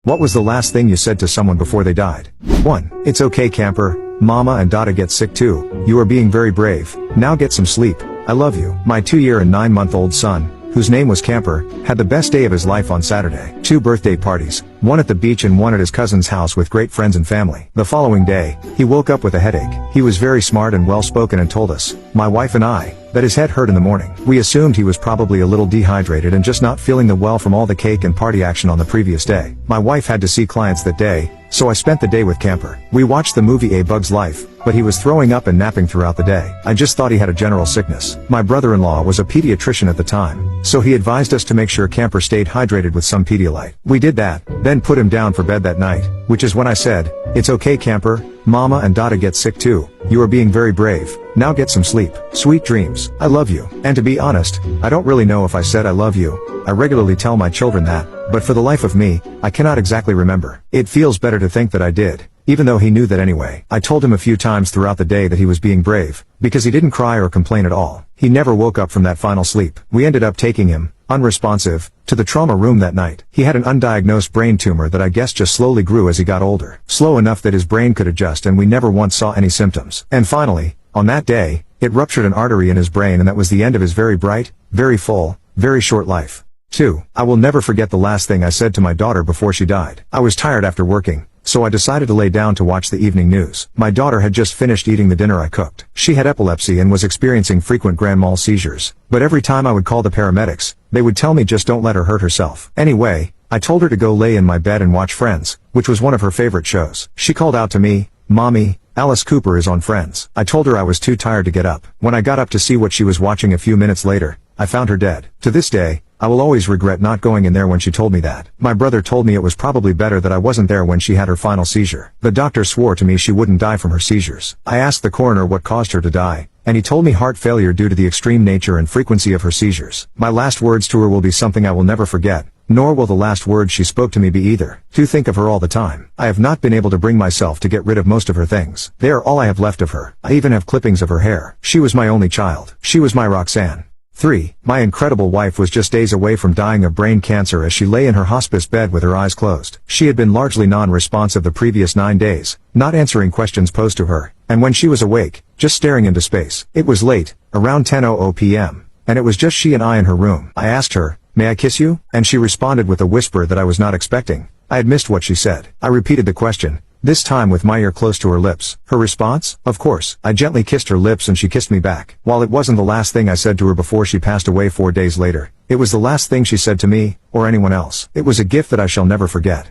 What was the last thing you said to someone before they died? 1. It's okay, camper. Mama and Dada get sick too. You are being very brave. Now get some sleep. I love you. My 2-year and 9-month-old son, whose name was Camper, had the best day of his life on Saturday. 2 birthday parties, one at the beach and one at his cousin's house with great friends and family. The following day, he woke up with a headache. He was very smart and well-spoken and told us, my wife and I, that his head hurt in the morning. We assumed he was probably a little dehydrated and just not feeling the well from all the cake and party action on the previous day. My wife had to see clients that day, so I spent the day with Camper. We watched the movie A Bug's Life, but he was throwing up and napping throughout the day. I just thought he had a general sickness. My brother-in-law was a pediatrician at the time, so he advised us to make sure Camper stayed hydrated with some Pedialyte. We did that, then put him down for bed that night, which is when I said, it's okay, Camper. Mama and Dada get sick too. You are being very brave. Now get some sleep. Sweet dreams. I love you. And to be honest, I don't really know if I said I love you. I regularly tell my children that, but for the life of me, I cannot exactly remember. It feels better to think that I did, even though he knew that anyway. I told him a few times throughout the day that he was being brave, because he didn't cry or complain at all. He never woke up from that final sleep. We ended up taking him, unresponsive, to the trauma room that night. He had an undiagnosed brain tumor that I guess just slowly grew as he got older. Slow enough that his brain could adjust and we never once saw any symptoms. And finally, on that day, it ruptured an artery in his brain and that was the end of his very bright, very full, very short life. 2. I will never forget the last thing I said to my daughter before she died. I was tired after working, so I decided to lay down to watch the evening news. My daughter had just finished eating the dinner I cooked. She had epilepsy and was experiencing frequent grand mal seizures, but every time I would call the paramedics, they would tell me just don't let her hurt herself. Anyway, I told her to go lay in my bed and watch Friends, which was one of her favorite shows. She called out to me, Mommy, Alice Cooper is on Friends. I told her I was too tired to get up. When I got up to see what she was watching a few minutes later, I found her dead. To this day, I will always regret not going in there when she told me that. My brother told me it was probably better that I wasn't there when she had her final seizure. The doctor swore to me she wouldn't die from her seizures. I asked the coroner what caused her to die, and he told me heart failure due to the extreme nature and frequency of her seizures. My last words to her will be something I will never forget, nor will the last words she spoke to me be either. To think of her all the time. I have not been able to bring myself to get rid of most of her things. They are all I have left of her. I even have clippings of her hair. She was my only child. She was my Roxanne. 3. My incredible wife was just days away from dying of brain cancer as she lay in her hospice bed with her eyes closed. She had been largely non-responsive the previous 9 days, not answering questions posed to her, and when she was awake, just staring into space. It was late, around 10:00 p.m., and it was just she and I in her room. I asked her, may I kiss you? And she responded with a whisper that I was not expecting. I had missed what she said. I repeated the question, this time with my ear close to her lips. Her response? Of course. I gently kissed her lips and she kissed me back. While it wasn't the last thing I said to her before she passed away 4 days later, it was the last thing she said to me, or anyone else. It was a gift that I shall never forget.